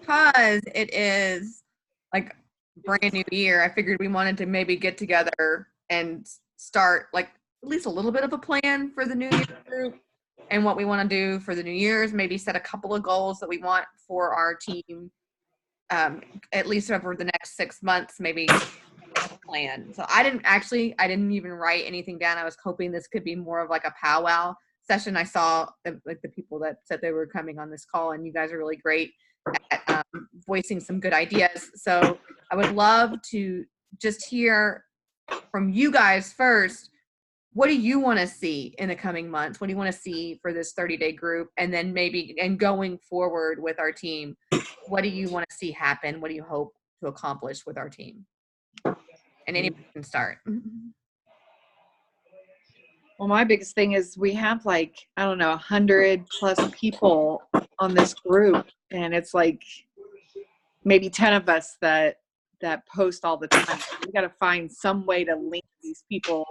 because it is like brand new year, I figured we wanted to maybe get together and start like at least a little bit of a plan for the new year group and what we want to do for the new year's, maybe set a couple of goals that we want for our team, at least over the next 6 months, maybe plan. So I didn't even write anything down. I was hoping this could be more of like a powwow session. I saw like the people that said they were coming on this call, and you guys are really great at voicing some good ideas. So I would love to just hear from you guys first. What do you want to see in the coming months? What do you want to see for this 30-day group? And then maybe, and going forward with our team, what do you want to see happen? What do you hope to accomplish with our team? And anybody can start. Well, my biggest thing is we have like, I don't know, 100+ people on this group. And it's like maybe 10 of us that post all the time. We got to find some way to link these people,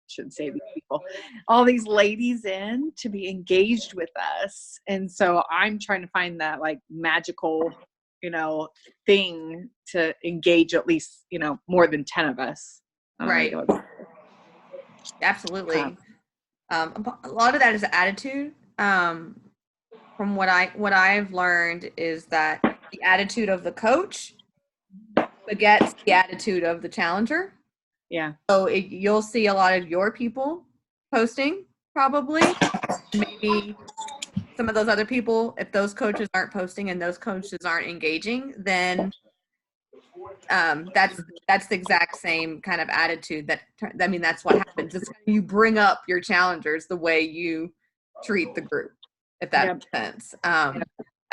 shouldn't say these people, all these ladies in to be engaged with us. And so I'm trying to find that like magical, thing to engage at least, more than 10 of us. Right. Absolutely. A lot of that is attitude. From what I've learned is that the attitude of the coach begets the attitude of the challenger. Yeah. So you'll see a lot of your people posting, probably. Maybe some of those other people, if those coaches aren't posting and those coaches aren't engaging, then that's the exact same kind of attitude that's what happens. It's you bring up your challengers the way you treat the group, if that makes sense. I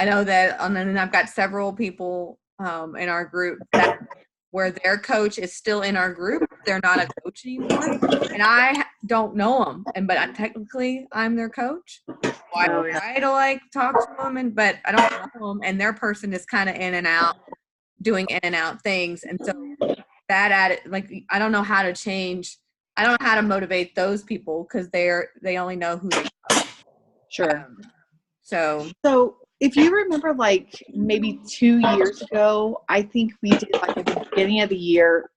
know that, and then I've got several people in our group that where their coach is still in our group, they're not a coach anymore, and I don't know them, but technically I'm their coach. So I try to like talk to them, but I don't know them, and their person is kind of in and out, doing in and out things, and so that like I don't know how to change. I don't know how to motivate those people because they only know who they are. Sure. So if you remember, like maybe 2 years ago, I think we did like at the beginning of the year.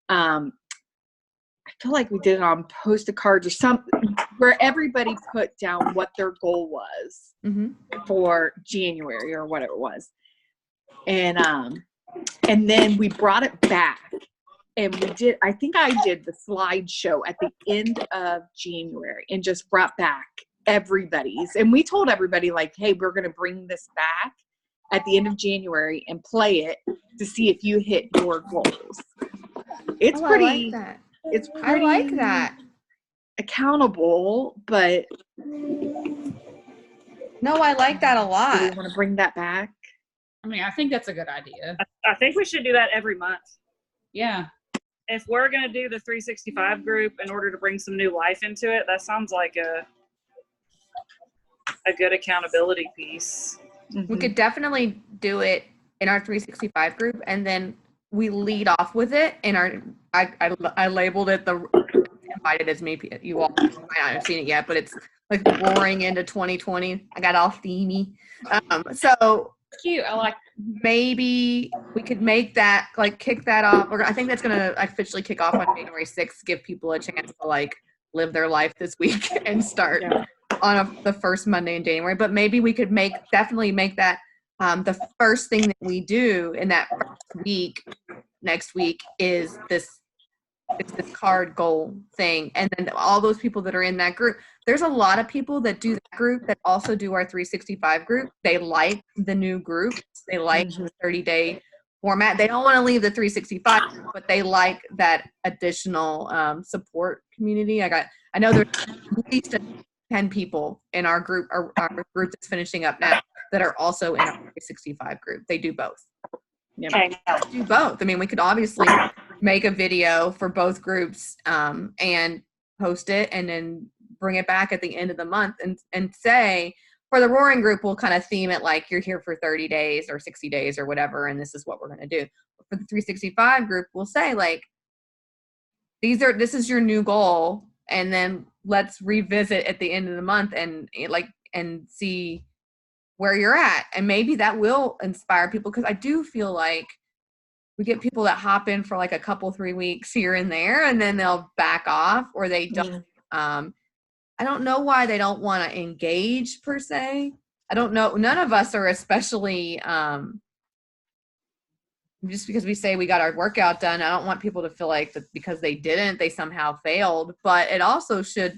I feel like we did it on Post-it cards or something, where everybody put down what their goal was for January or whatever it was, and then we brought it back, and we did. I think I did the slideshow at the end of January, and just brought back everybody's, and we told everybody like, hey, we're going to bring this back at the end of January and play it to see if you hit your goals. It's I like that. It's pretty, I like that. Accountable, but no, I like that a lot. Do we want to bring that back? I mean, I think that's a good idea. I think we should do that every month. Yeah. If we're going to do the 365 group in order to bring some new life into it, that sounds like a good accountability piece. We could definitely do it in our 365 group, and then we lead off with it in our. I labeled it the invited as me. You all might not have seen it yet, but it's like roaring into 2020. I got all themey. So cute. I like. Maybe we could make that like kick that off. Or I think that's gonna officially kick off on January 6th. Give people a chance to like live their life this week and start. Yeah. On the first Monday in January, but maybe we could definitely make that the first thing that we do in that first week, next week, is this card goal thing. And then all those people that are in that group, there's a lot of people that do that group that also do our 365 group. They like the new group. They like the 30-day format. They don't want to leave the 365, but they like that additional support community. I know there's at least 10 people in our group, our group that's finishing up now, that are also in our 365 group. They do both. Okay. Do both. I mean, we could obviously make a video for both groups and post it, and then bring it back at the end of the month and say, for the Roaring group, we'll kind of theme it like you're here for 30 days or 60 days or whatever, and this is what we're going to do. But for the 365 group, we'll say like, this is your new goal, and then let's revisit at the end of the month and see where you're at. And maybe that will inspire people, because I do feel like we get people that hop in for like a couple, 3 weeks here and there, and then they'll back off, or they don't. I don't know why they don't want to engage per se. I don't know. None of us are especially, just because we say we got our workout done, I don't want people to feel like that because they didn't, they somehow failed. But it also should,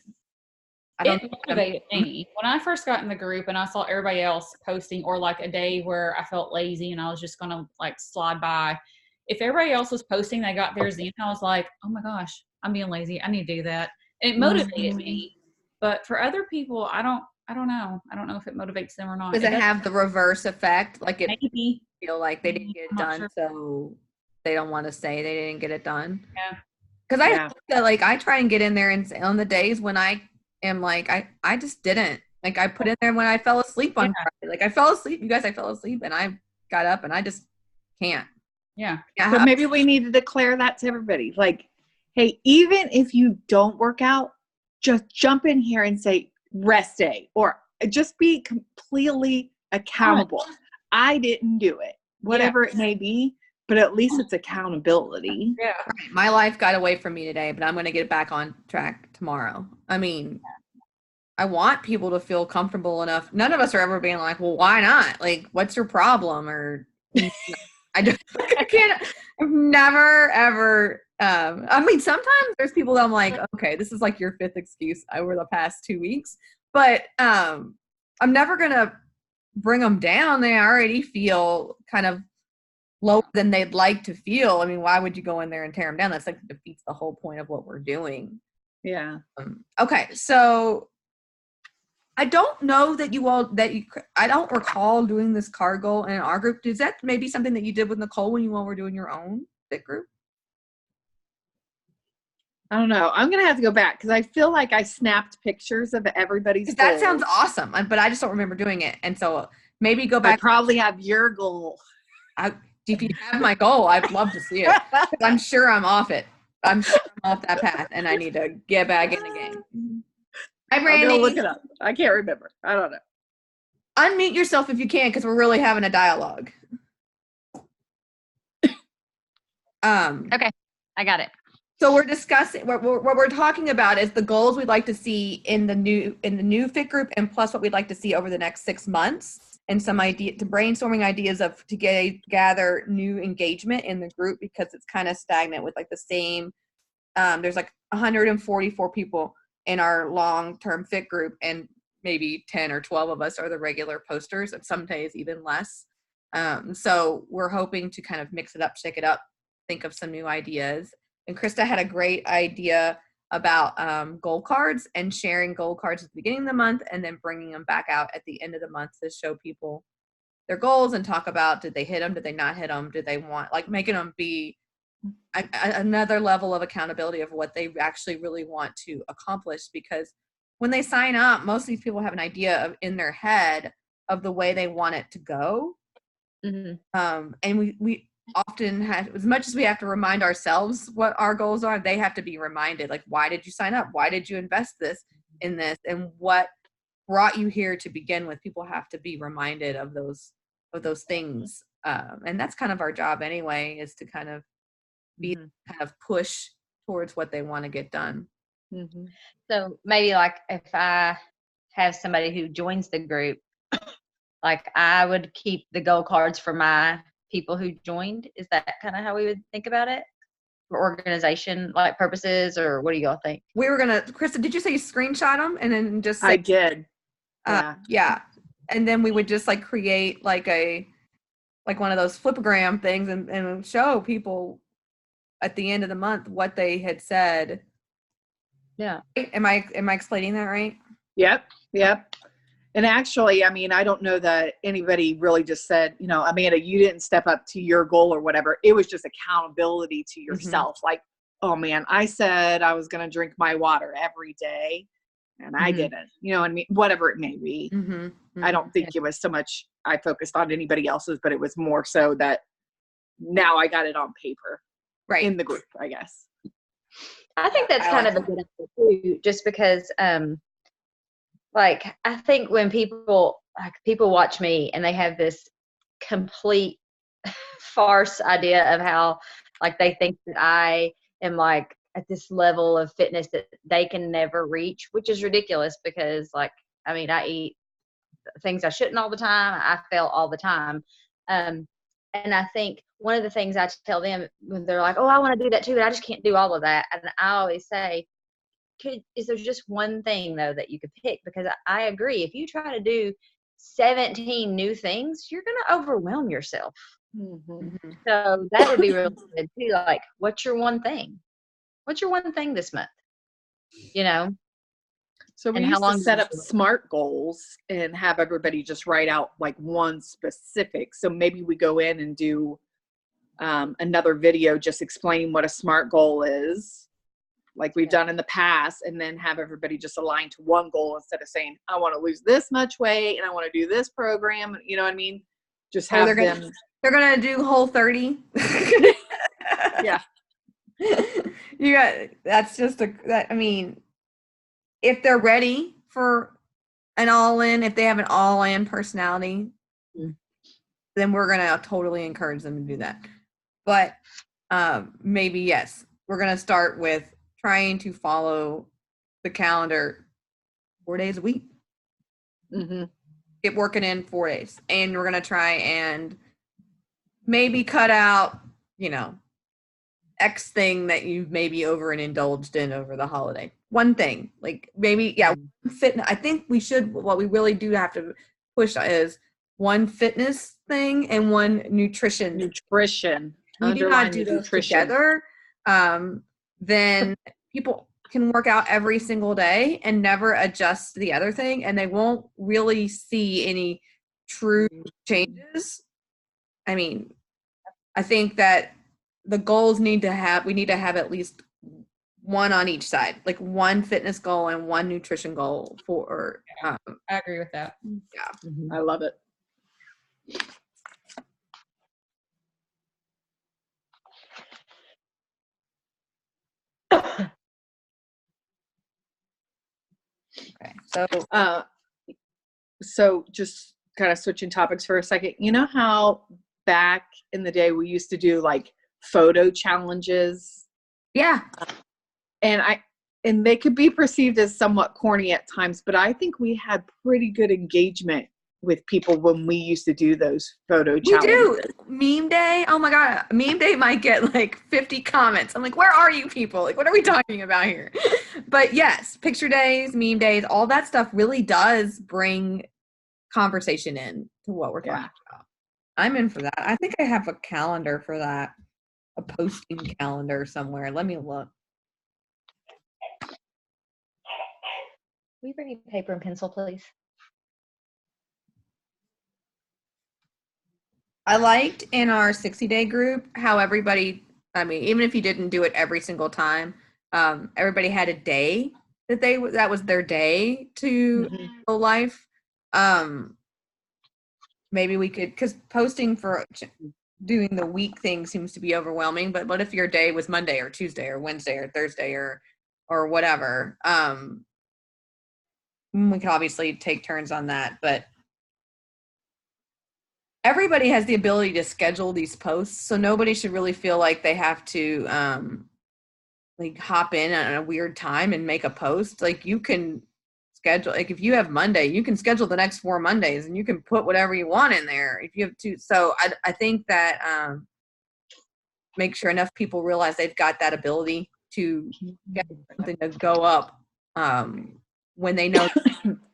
I don't It motivated me. When I first got in the group and I saw everybody else posting, or like a day where I felt lazy and I was just going to like slide by. If everybody else was posting, they got theirs in, I was like, oh my gosh, I'm being lazy. I need to do that. And it motivated me. But for other people, I don't know. I don't know if it motivates them or not. Does it have the reverse effect? Like it maybe feel like they didn't get it I'm not done, sure. so they don't want to say they didn't get it done. Yeah. Because I think that, like, I try and get in there and say, on the days when I am like, I just didn't. Like, I put in there when I fell asleep on Friday. Like, I fell asleep, you guys, I fell asleep, and I got up and I just can't. Yeah. But maybe we need to declare that to everybody. Like, hey, even if you don't work out, just jump in here and say rest day, or just be completely accountable. I didn't do it, whatever it may be, but at least it's accountability. Yeah. Right. My life got away from me today, but I'm going to get back on track tomorrow. I mean, I want people to feel comfortable enough. None of us are ever being like, well, why not? Like, what's your problem? Or I can't, I've never, ever, I mean, sometimes there's people that I'm like, okay, this is like your fifth excuse over the past 2 weeks, but I'm never going to bring them down. They already feel kind of lower than they'd like to feel. I mean, why would you go in there and tear them down? That's like defeats the whole point of what we're doing. Yeah. Okay. So I don't know that I don't recall doing this card goal in our group. Is that maybe something that you did with Nicole when you all were doing your own fit group? I don't know. I'm going to have to go back because I feel like I snapped pictures of everybody's That goals. sounds awesome, but I just don't remember doing it. And so maybe go back. I probably have your goal. If you have my goal, I'd love to see it. I'm sure I'm off it. I'm sure I'm off that path, and I need to get back in the game. Hi, Brandy. I'm gonna look it up. I can't remember. I don't know. Unmute yourself if you can, because we're really having a dialogue. Okay, I got it. So we're discussing what we're talking about is the goals we'd like to see in the new fit group, and plus what we'd like to see over the next 6 months, and some brainstorming ideas to gather new engagement in the group, because it's kind of stagnant with like the same. There's like 144 people in our long-term fit group, and maybe 10 or 12 of us are the regular posters, and some days even less. So we're hoping to kind of mix it up, shake it up, think of some new ideas. And Krista had a great idea about goal cards and sharing goal cards at the beginning of the month and then bringing them back out at the end of the month to show people their goals and talk about, did they hit them? Did they not hit them? Did they want, like, making them be another level of accountability of what they actually really want to accomplish? Because when they sign up, most of these people have an idea of in their head of the way they want it to go. Mm-hmm. And we often have, as much as we have to remind ourselves what our goals are, they have to be reminded, like, why did you sign up? Why did you invest in this? And what brought you here to begin with? People have to be reminded of those things. And that's kind of our job anyway, is to kind of be kind of push towards what they want to get done. Mm-hmm. So maybe like if I have somebody who joins the group, like I would keep the goal cards for my people who joined. Is that kind of how we would think about it for organization like purposes, or what do y'all think? We were gonna, Krista, did you say you screenshot them and then just say, I did. Yeah. And then we would just like create like one of those flipogram things and show people at the end of the month what they had said. Yeah. Am I explaining that right? Yep. And actually, I mean, I don't know that anybody really just said, Amanda, you didn't step up to your goal or whatever. It was just accountability to yourself. Like, oh man, I said I was going to drink my water every day and I didn't, what I mean? Whatever it may be. I don't think it was so much I focused on anybody else's, but it was more so that now I got it on paper, right, in the group, I guess. I think that's kind of a good idea too, just because, like, I think when people like people watch me and they have this complete farce idea of how like they think that I am like at this level of fitness that they can never reach, which is ridiculous because like, I mean, I eat things I shouldn't all the time. I fail all the time. And I think one of the things I tell them when they're like, oh, I want to do that too, but I just can't do all of that. And I always say, is there just one thing though that you could pick? Because I agree. If you try to do 17 new things, you're going to overwhelm yourself. Mm-hmm. So that would be really good too. Like, what's your one thing? What's your one thing this month? You know? So we And how used long to do set you up do it? SMART goals and have everybody just write out like one specific. So maybe we go in and do another video just explaining what a SMART goal is, like we've done in the past, and then have everybody just align to one goal instead of saying, I want to lose this much weight and I want to do this program. You know what I mean? Just Or have they're them. They're gonna do Whole30. Yeah. You got that's just I mean, if they're ready for an all-in, if they have an all-in personality, then we're gonna totally encourage them to do that. But maybe yes, we're gonna start with trying to follow the calendar 4 days a week. Mm-hmm. Get working in 4 days, and we're gonna try and maybe cut out, X thing that you've maybe over and indulged in over the holiday. One thing, like maybe, fitness. I think what we really do have to push is one fitness thing and one nutrition. Nutrition. We do not do those together. Then people can work out every single day and never adjust the other thing, and they won't really see any true changes. I mean, I think that the goals we need to have at least one on each side, like one fitness goal and one nutrition goal for. I agree with that. I love it. Okay, so just kind of switching topics for a second. You know how back in the day we used to do like photo challenges? yeah, and they could be perceived as somewhat corny at times, but I think we had pretty good engagement with people when we used to do those photo we challenges. do. Meme day. Oh my God. Meme day might get like 50 comments. I'm like, where are you people? Like, what are we talking about here? But yes, picture days, meme days, all that stuff really does bring conversation in to what we're talking about. I'm in for that. I think I have a calendar for that, a posting calendar somewhere. Let me look. Will you bring me paper and pencil, please? I liked in our 60-day group how everybody, I mean, even if you didn't do it every single time, everybody had a day that was their day to go life. Maybe we could, because posting for doing the week thing seems to be overwhelming, but what if your day was Monday or Tuesday or Wednesday or Thursday or whatever? We could obviously take turns on that, but everybody has the ability to schedule these posts, so nobody should really feel like they have to like hop in at a weird time and make a post. Like you can schedule, like if you have Monday, you can schedule the next 4 Mondays and you can put whatever you want in there if you have to. So I think that make sure enough people realize they've got that ability to get something to go up when they know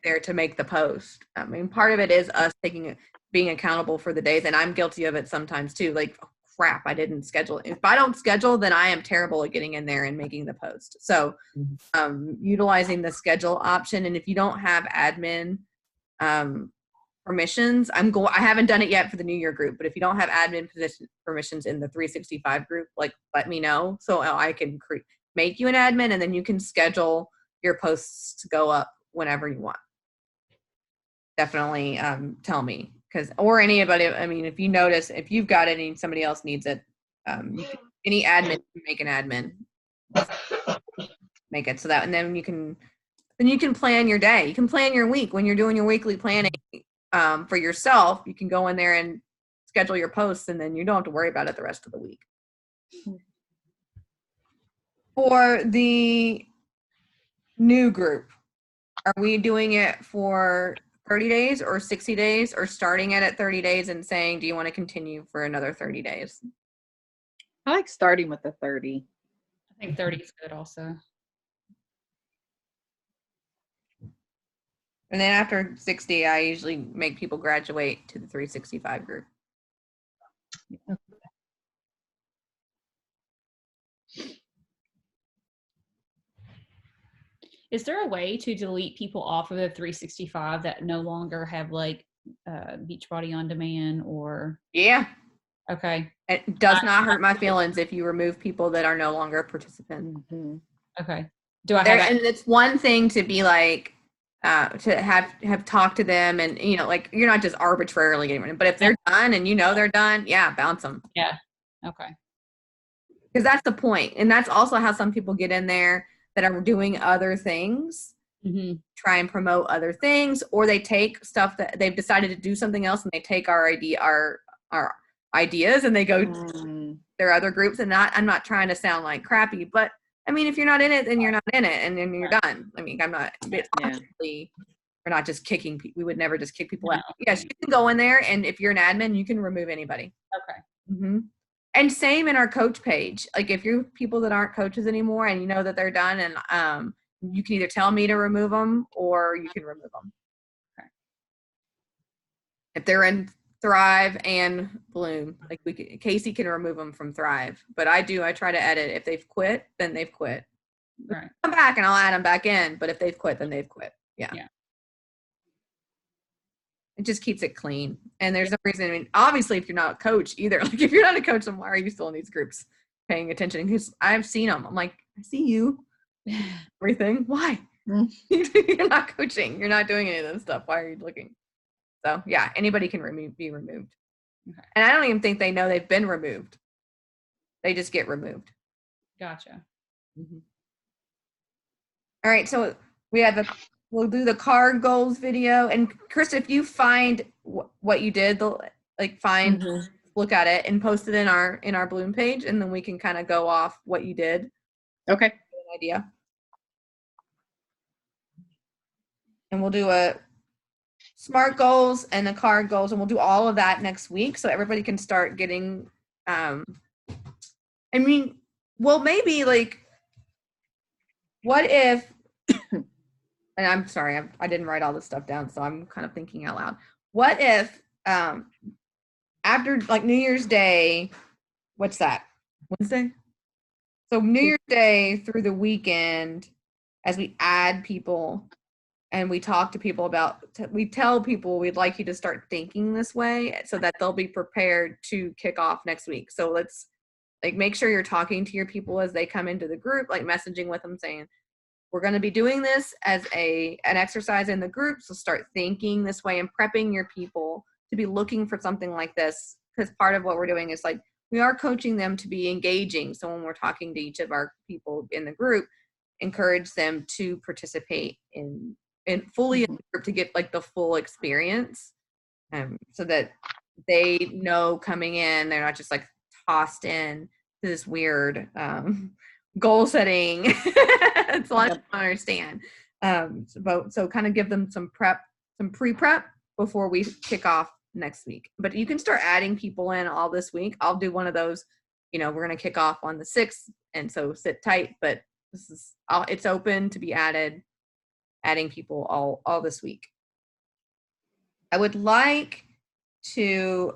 there to make the post. I mean, part of it is us being accountable for the days, and I'm guilty of it sometimes too. Like, oh, crap, I didn't schedule. If I don't schedule, then I am terrible at getting in there and making the post. So utilizing the schedule option, and if you don't have admin permissions, I haven't done it yet for the New Year group, but if you don't have admin permissions in the 365 group, like let me know so I can make you an admin, and then you can schedule your posts to go up whenever you want. Definitely tell me, or anybody. I mean, if you notice, if you've got somebody else needs it, any admin can make an admin, make it so that, and then you can plan your day. You can plan your week when you're doing your weekly planning. for yourself, you can go in there and schedule your posts, and then you don't have to worry about it the rest of the week. For the new group, are we doing it for 30 days or 60 days, or starting it at 30 days and saying, do you want to continue for another 30 days? I like starting with the 30. I think 30 is good also. And then after 60, I usually make people graduate to the 365 group. Is there a way to delete people off of the 365 that no longer have like Beachbody On Demand or? Yeah. Okay. It does not hurt my feelings if you remove people that are no longer a participant. Mm-hmm. Okay. Do I have? And it's one thing to be like, to have talked to them, and like you're not just arbitrarily getting rid of them, but if they're done and they're done, yeah, bounce them. Yeah. Okay. Because that's the point, and that's also how some people get in there that are doing other things, try and promote other things, or they take stuff that they've decided to do something else, and they take our ideas, and they go to their other groups. And I'm not trying to sound like crappy, but I mean, if you're not in it, then you're not in it, and then you're done. I mean, I'm not. Obviously, we're not just kicking. We would never just kick people out. Yes, you can go in there, and if you're an admin, you can remove anybody. Okay. And same in our coach page. Like if you're people that aren't coaches anymore, and you know that they're done, and you can either tell me to remove them, or you can remove them. Okay. If they're in Thrive and Bloom, like Casey can remove them from Thrive, but I try to edit. If they've quit, then they've quit. Right. Come back and I'll add them back in, but if they've quit, then they've quit. Yeah. It just keeps it clean. And there's no reason. I mean, obviously, if you're not a coach either, like if you're not a coach, then why are you still in these groups paying attention? Because I've seen them. I'm like, I see you. Everything. Why? You're not coaching. You're not doing any of this stuff. Why are you looking? So yeah, anybody can be removed. Okay. And I don't even think they know they've been removed. They just get removed. Gotcha. All right, so we'll do the card goals video. And Chris, if you find what you did, look at it and post it in our Bloom page, and then we can kind of go off what you did. Okay. An idea. And we'll do a SMART goals and the card goals, and we'll do all of that next week, so everybody can start getting. Maybe like, what if? And I'm sorry, I didn't write all this stuff down, so I'm kind of thinking out loud. What if after like New Year's Day, what's that? Wednesday? So New Year's Day through the weekend, as we add people and we talk to people we tell people we'd like you to start thinking this way so that they'll be prepared to kick off next week. So let's like make sure you're talking to your people as they come into the group, like messaging with them saying, we're going to be doing this as an exercise in the group. So start thinking this way and prepping your people to be looking for something like this. Because part of what we're doing is like, we are coaching them to be engaging. So when we're talking to each of our people in the group, encourage them to participate in fully in the group to get like the full experience. So that they know coming in, they're not just like tossed in to this weird goal setting. It's a lot of people understand. So kind of give them some pre-prep before we kick off next week. But you can start adding people in all this week. I'll do one of those, we're going to kick off on the 6th. And so sit tight, but it's open to be adding people all this week. I would like to,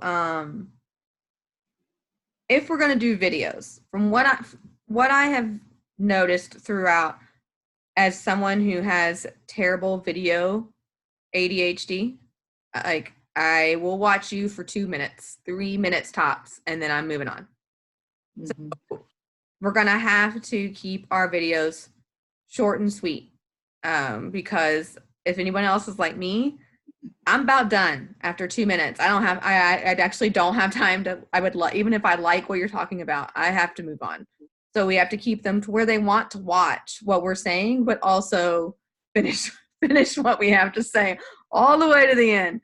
if we're going to do videos, from what I have noticed throughout, as someone who has terrible video ADHD, like I will watch you for 2 minutes, 3 minutes tops, and then I'm moving on. So we're going to have to keep our videos short and sweet, because if anyone else is like me, I'm about done after 2 minutes. I actually don't have time to, even if I like what you're talking about, I have to move on. So we have to keep them to where they want to watch what we're saying, but also finish what we have to say all the way to the end.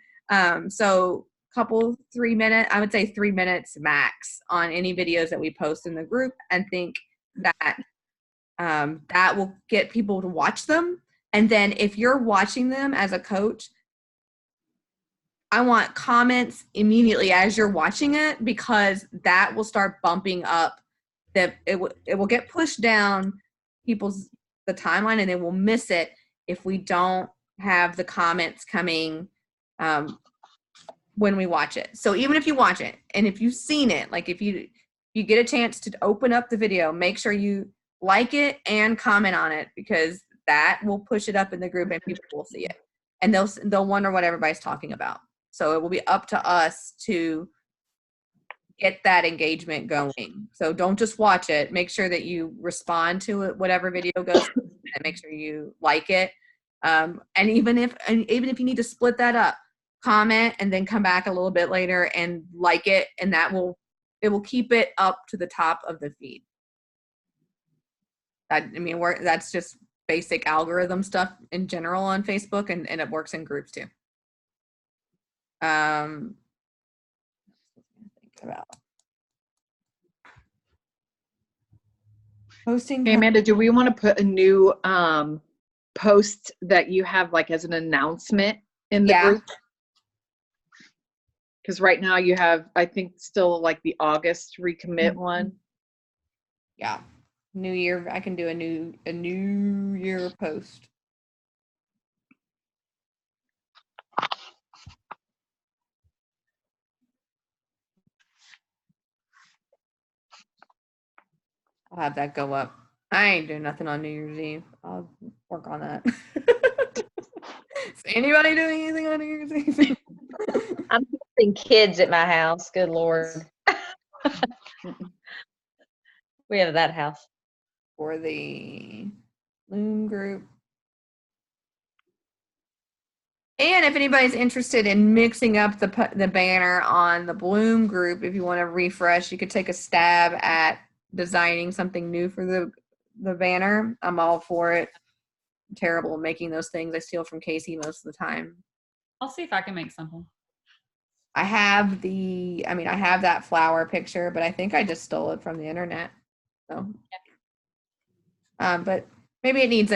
So couple 3 minute, I would say 3 minutes max on any videos that we post in the group, and think that that will get people to watch them. And then if you're watching them as a coach, I want comments immediately as you're watching it, because that will start bumping up that it will get pushed down the timeline, and they will miss it if we don't have the comments coming when we watch it. So even if you watch it and if you've seen it, like if you get a chance to open up the video, make sure you like it and comment on it, because that will push it up in the group and people will see it, and they'll wonder what everybody's talking about. So it will be up to us to get that engagement going. So don't just watch it. Make sure that you respond to it, whatever video goes, and make sure you like it. And even if you need to split that up, comment and then come back a little bit later and like it, and it will keep it up to the top of the feed. That's just basic algorithm stuff in general on Facebook, and it works in groups too. Think about posting. Hey, Amanda, do we want to put a new post that you have like as an announcement in the group? Because right now you have, I think, still like the August recommit one. Yeah. New Year. I can do a new year post. I'll have that go up. I ain't doing nothing on New Year's Eve. I'll work on that. Is anybody doing anything on New Year's Eve? I'm having kids at my house. Good Lord. We have that house. For the Loom group. And if anybody's interested in mixing up the banner on the Bloom group, if you want to refresh, you could take a stab at designing something new for the banner. I'm all for it. I'm terrible at making those things. I steal from Casey most of the time. I'll see if I can make something. I have that flower picture, but I think I just stole it from the internet. So, but maybe it needs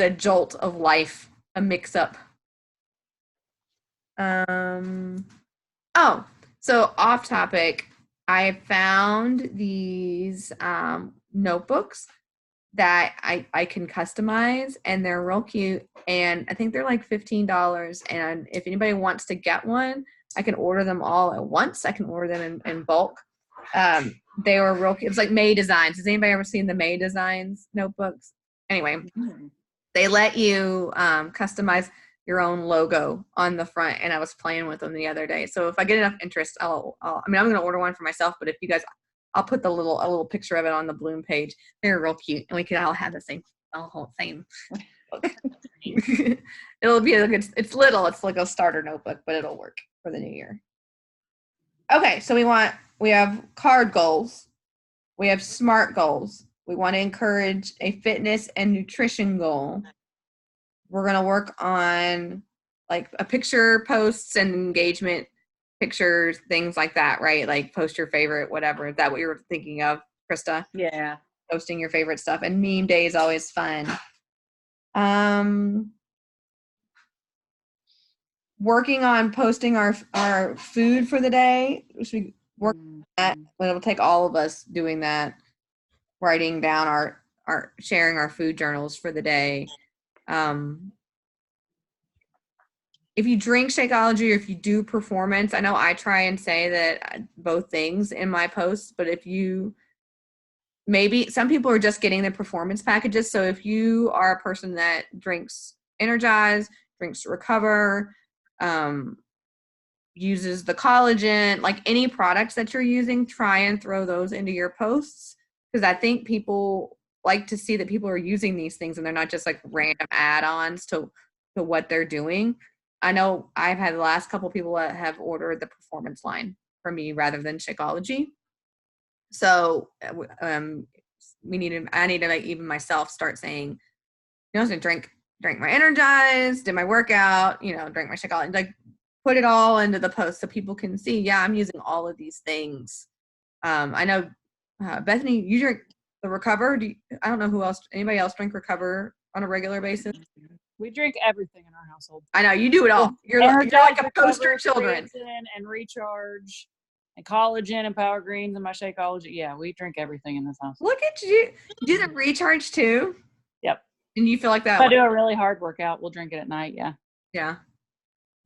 a jolt of life, a mix up. So off topic, I found these notebooks that I can customize, and they're real cute, and I think they're like $15. And if anybody wants to get one, I can order them all at once. I can order them in bulk. They were real cute. It's like May Designs. Has anybody ever seen the May Designs notebooks? Anyway, they let you customize your own logo on the front, and I was playing with them the other day. So if I get enough interest, I'm going to order one for myself, but if you guys, I'll put a little picture of it on the Bloom page. They're real cute, and we can all have the same It'll be it's little. It's like a starter notebook, but it'll work for the new year. Okay, so we have card goals. We have SMART goals. We want to encourage a fitness and nutrition goal. We're going to work on like a picture posts and engagement pictures, things like that, right? Like post your favorite, whatever. Is that what you were thinking of, Krista? Yeah. Posting your favorite stuff. And meme day is always fun. Working on posting our food for the day. We should work on that. But it'll take all of us doing that, writing down our sharing our food journals for the day. If you drink Shakeology or if you do performance, I know I try and say that both things in my posts, but if you maybe some people are just getting the performance packages. So if you are a person that drinks Energize, drinks Recover, uses the collagen, like any products that you're using, try and throw those into your posts, because I think people like to see that people are using these things and they're not just like random add-ons to what they're doing. I know I've had the last couple people that have ordered the performance line from me rather than Shakeology. So I need to like even myself start saying, you know, so drink my Energize, did my workout, you know, drink my Shakeology. Like put it all into the post so people can see, yeah, I'm using all of these things. I know, Bethany, you drink the Recover. I don't know who else, anybody else drink Recover on a regular basis? We drink everything in our household. I know, you do it all. You're like a poster Recover, children. creatine, and Recharge, and collagen, and Power Greens, and my Shakeology. Yeah, we drink everything in this house. Look at you. You do the Recharge too? Yep. And you feel like that? If I do a really hard workout, we'll drink it at night. Yeah. Yeah.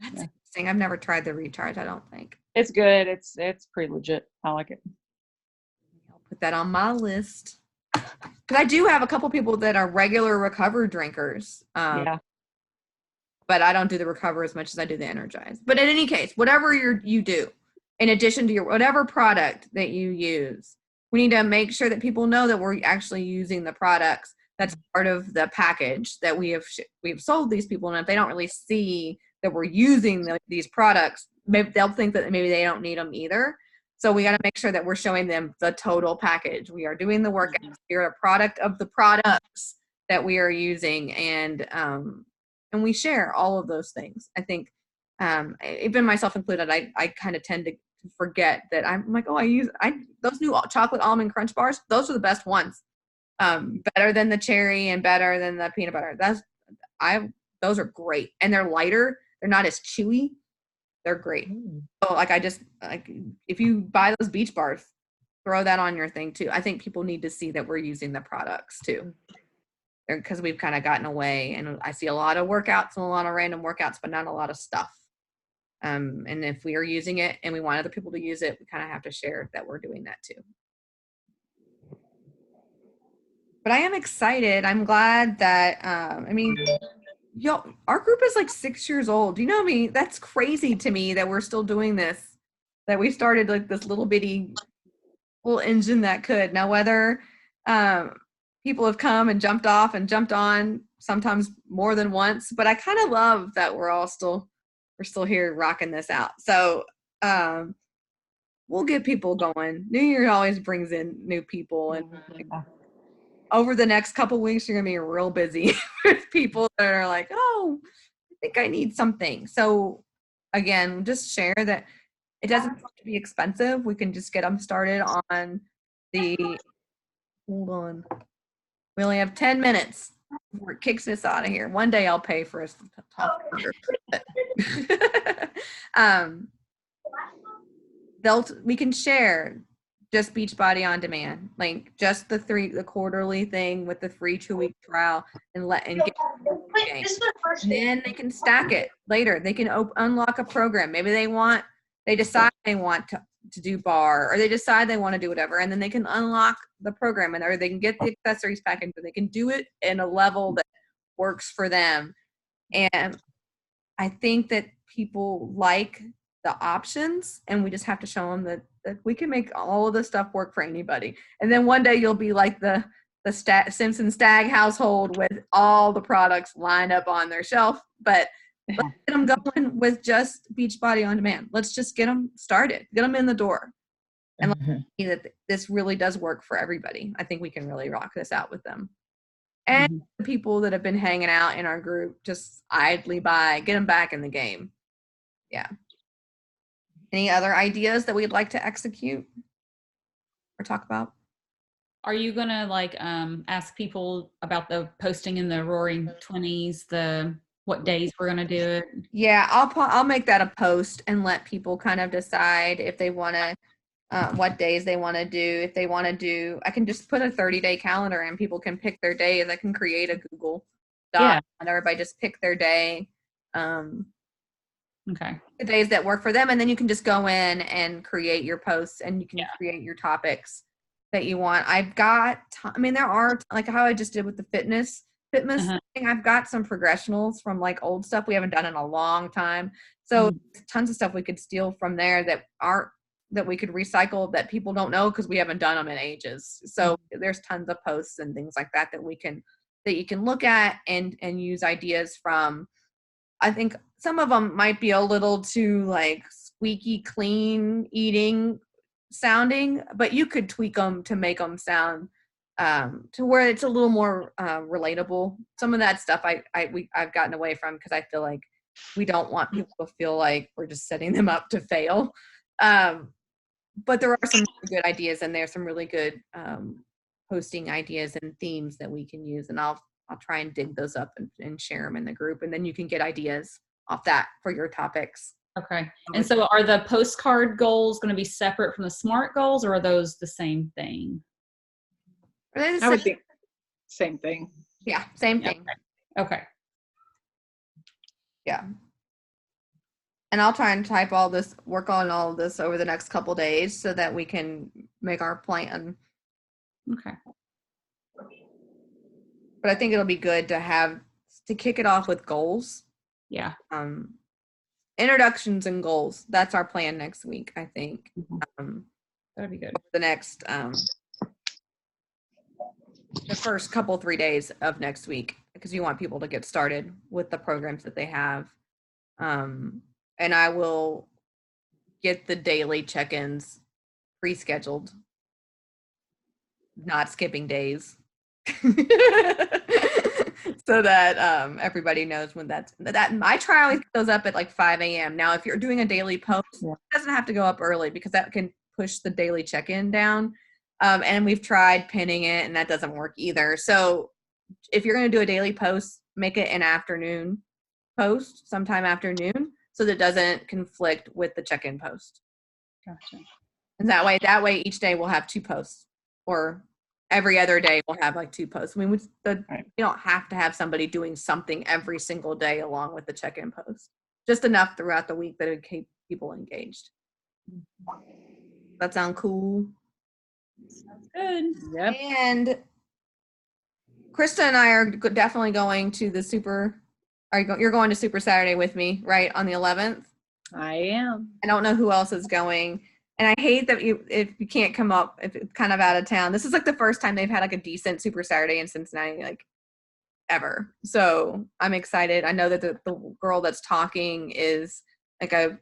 That's Yeah. interesting. I've never tried the Recharge, I don't think. It's good. It's pretty legit. I like it. I'll put that on my list. Because I do have a couple people that are regular Recover drinkers. Yeah. But I don't do the Recover as much as I do the Energize. But in any case, whatever you do, in addition to your whatever product that you use, we need to make sure that people know that we're actually using the products. That's part of the package that we've sold these people. And if they don't really see that we're using these products, maybe they'll think that maybe they don't need them either. So we got to make sure that we're showing them the total package. We are doing the workouts. We're a product of the products that we are using, and we share all of those things. I think, even myself included, I kind of tend to forget that I'm like, oh, those new chocolate almond crunch bars. Those are the best ones. Better than the cherry and better than the peanut butter. Those are great, and they're lighter. They're not as chewy. They're great. So if you buy those Beach Bars, throw that on your thing too. I think people need to see that we're using the products too, because we've kind of gotten away, and I see a lot of workouts and a lot of random workouts, but not a lot of stuff. And if we are using it and we want other people to use it, we kind of have to share that we're doing that too. But I am excited. I'm glad that, our group is like 6 years old. Do you know me? That's crazy to me that we're still doing this, that we started like this little bitty little engine that could. Now, whether people have come and jumped off and jumped on sometimes more than once, but I kind of love that we're still here rocking this out. So we'll get people going. New Year always brings in new people, and over the next couple weeks, you're going to be real busy with people that are like, oh, I think I need something. So again, just share that it doesn't have to be expensive. We can just get them started on hold on. We only have 10 minutes before it kicks us out of here. One day I'll pay for us to talk. We can share just Beachbody On Demand, like just the quarterly thing with the free 2-week trial, and get. And then they can stack it later. They can unlock a program. Maybe they decide they want to do bar, or they decide they want to do whatever, and then they can unlock the program, or they can get the accessories package, and they can do it in a level that works for them. And I think that people like the options, and we just have to show them that we can make all of this stuff work for anybody. And then one day you'll be like the Simpson Stag household with all the products lined up on their shelf. But let's get them going with just Beachbody On Demand. Let's just get them started, get them in the door, and let's see that this really does work for everybody. I think we can really rock this out with them. And the people that have been hanging out in our group just idly by, get them back in the game. Yeah. Any other ideas that we'd like to execute or talk about? Are you gonna ask people about the posting in the Roaring 20s, what days we're gonna do it? Yeah, I'll make that a post and let people kind of decide if they want to, what days they want to do. If they want to do, I can just put a 30-day calendar and people can pick their days. I can create a Google Doc and everybody just pick their day. Okay. The days that work for them, and then you can just go in and create your posts, and you can create your topics that you want. I've got, there are, like how I just did with the fitness thing, I've got some progressionals from like old stuff we haven't done in a long time. So tons of stuff we could steal from there that we could recycle that people don't know because we haven't done them in ages. So there's tons of posts and things like that you can look at and use ideas from. I think some of them might be a little too like squeaky clean eating sounding, but you could tweak them to make them sound to where it's a little more relatable. Some of that stuff I've gotten away from because I feel like we don't want people to feel like we're just setting them up to fail. But there are some really good ideas in there, some really good hosting ideas and themes that we can use. And I'll try and dig those up and share them in the group. And then you can get ideas off that for your topics. Okay. And so are the postcard goals going to be separate from the SMART goals, or are those the same thing? Are they the I would same? think same thing. Yeah, same thing. Okay. Yeah. And I'll try and work on all of this over the next couple days so that we can make our plan. Okay. But I think it'll be good to kick it off with goals. Yeah. Introductions and goals. That's our plan next week, I think. That'd be good. The next, the first 3 days of next week, because you want people to get started with the programs that they have. And I will get the daily check-ins pre-scheduled, not skipping days. So that everybody knows when that I try always get those up at like 5 a.m. Now, if you're doing a daily post, it doesn't have to go up early because that can push the daily check-in down. And we've tried pinning it and that doesn't work either. So if you're going to do a daily post, make it an afternoon post, sometime afternoon, so that it doesn't conflict with the check-in post. Gotcha. And that way each day we'll have 2 posts, or every other day we'll have like 2 posts. I mean, we don't have to have somebody doing something every single day along with the check-in post. Just enough throughout the week that it would keep people engaged. That sound cool? Sounds good. Yep. And Krista and I are definitely going to the you're going to Super Saturday with me, right, on the 11th? I am. I don't know who else is going. And I hate that if you can't come up, if it's kind of out of town. This is like the first time they've had like a decent Super Saturday in Cincinnati, like ever. So I'm excited. I know that the girl that's talking is like a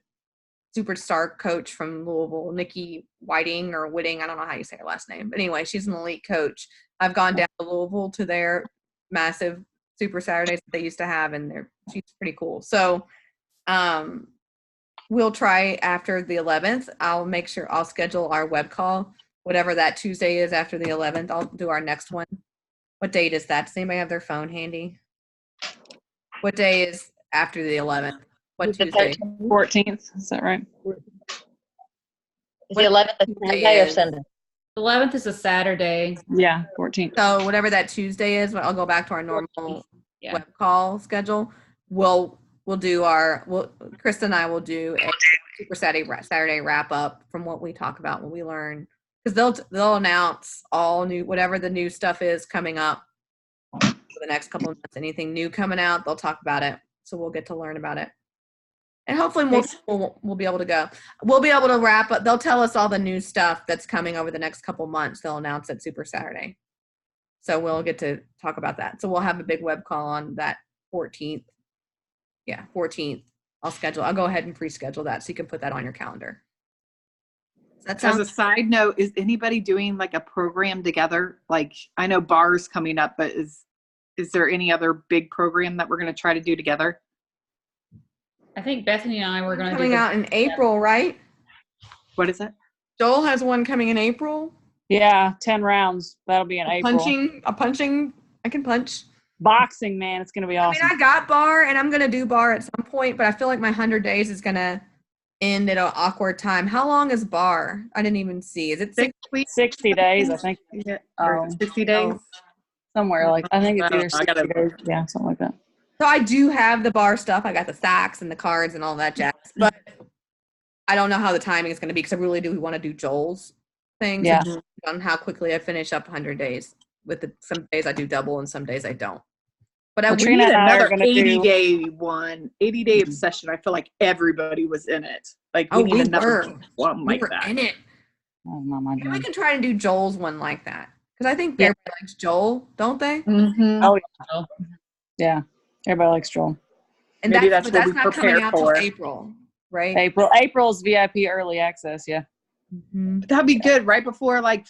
superstar coach from Louisville, Nikki Whiting or Whitting. I don't know how you say her last name. But anyway, she's an elite coach. I've gone down to Louisville to their massive Super Saturdays that they used to have, and she's pretty cool. So we'll try after the 11th. I'll make sure I'll schedule our web call, whatever that Tuesday is after the 11th. I'll do our next one. What date is that? Does anybody have their phone handy? What day is after the 11th? What Tuesday? 14th. Is that right? Is the 11th a Sunday or Sunday? 11th is a Saturday. Yeah, 14th. So whatever that Tuesday is, I'll go back to our normal Yeah. web call schedule. We'll do Krista and I will do a Super Saturday wrap up from what we talk about, what we learn, because they'll announce whatever the new stuff is coming up for the next couple of months. Anything new coming out, they'll talk about it. So we'll get to learn about it. And hopefully we'll be able to go. We'll be able to wrap up. They'll tell us all the new stuff that's coming over the next couple months. They'll announce at Super Saturday. So we'll get to talk about that. So we'll have a big web call on that 14th. Yeah, 14th. I'll go ahead and pre-schedule that so you can put that on your calendar. That As a side note, is anybody doing like a program together? Like, I know bar's coming up, but is there any other big program that we're going to try to do together? I think Bethany and I were going to coming out in April, right? What is it? Joel has one coming in April. Yeah, 10 rounds. That'll be in April. I can punch. Boxing, man. It's going to be awesome. I mean, I got bar and I'm going to do bar at some point, but I feel like my 100 days is going to end at an awkward time. How long is bar? I didn't even see. Is it 6 weeks? 60 days, I think. Yeah. 60 days. Somewhere like, I think it's either 60 days. Yeah, something like that. So I do have the bar stuff. I got the stacks and the cards and all that jazz, but I don't know how the timing is going to be because I really do want to do Joel's thing. Yeah. On how quickly I finish up 100 days. Some days I do double and some days I don't. But we need another 80-day one, 80-day obsession. I feel like everybody was in it. Like we need another one like that. In it. Oh, not my Maybe we can try and do Joel's one like that because I think everybody likes Joel, don't they? Mm-hmm. Oh yeah. Everybody likes Joel. And maybe that's what we not prepare coming out for. till April, right? April's VIP early access. Yeah. Mm-hmm. That'd be good right before like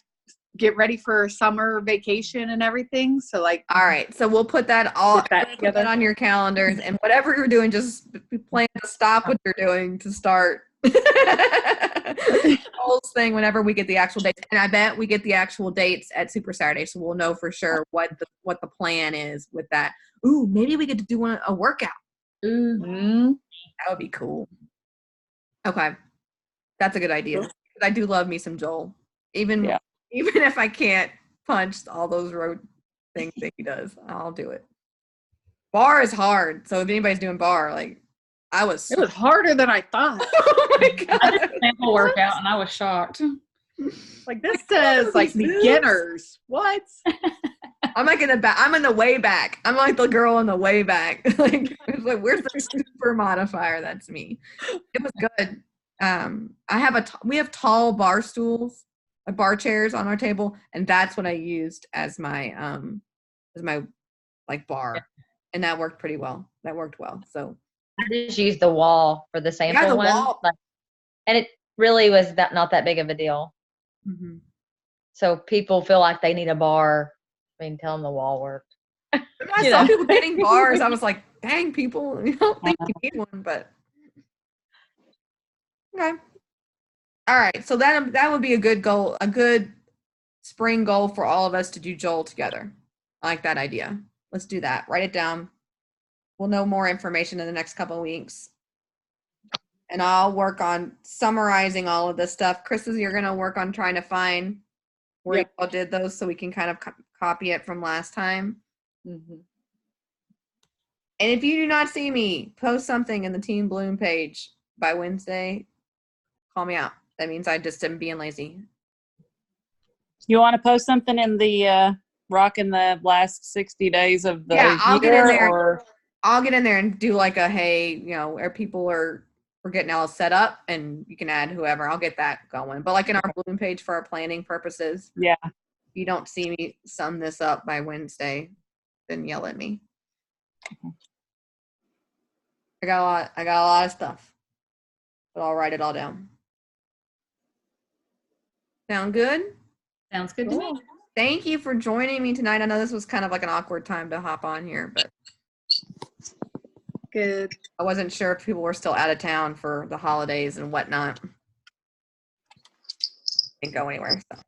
get ready for summer vacation and everything. So like, All right, so we'll put that all Get that put together. that on your calendars, and whatever you're doing, just plan to stop what you're doing to start whole thing whenever we get the actual dates. And I bet we get the actual dates at Super Saturday, so we'll know for sure what the plan is with that. Ooh, maybe we get to do a workout. Ooh. That would be cool. Okay, that's a good idea. 'Cause I do love me some Joel, even Yeah. if I can't punch all those road things that he does, I'll do it. Bar is hard, so if anybody's doing bar, like I was. it was harder than I thought. Oh my I did god! a sample workout and I was shocked. Like this says like beginners. What? I'm like I'm in the way back. I'm like the girl in the way back. Like, it's like where's the super modifier? That's me. It was good. We have tall bar stools, bar chairs on our table, and that's what I used as my like bar, and that worked pretty well. That worked well. So I just used the wall for the sample the one, wall. and it really was not that big of a deal. Mhm. So people feel like they need a bar. I mean, tell them the wall worked. I You saw know. people getting bars. I was like, dang, people, you don't think you need one, but okay. All right. So that would be a good goal, a good spring goal for all of us to do Joel together. I like that idea. Let's do that. Write it down. We'll know more information in the next couple of weeks. And I'll work on summarizing all of this stuff. Chris, you're going to work on trying to find where Yep. you all did those so we can kind of copy it from last time. Mhm. And if you do not see me post something in the Team Bloom page by Wednesday, call me out. That means I just am being lazy. You want to post something in the rocking the last 60 days of the Yeah, I'll get year, in there. or I'll get in there and do like a hey, where people we're getting all set up, and you can add whoever. I'll get that going. But like in our Bloom page for our planning purposes, yeah. if you don't see me sum this up by Wednesday, then yell at me. I got a lot of stuff, but I'll write it all down. Sound good? Sounds good to me. Thank you for joining me tonight. I know this was kind of like an awkward time to hop on here, but Good. I wasn't sure if people were still out of town for the holidays and whatnot. Didn't go anywhere. So.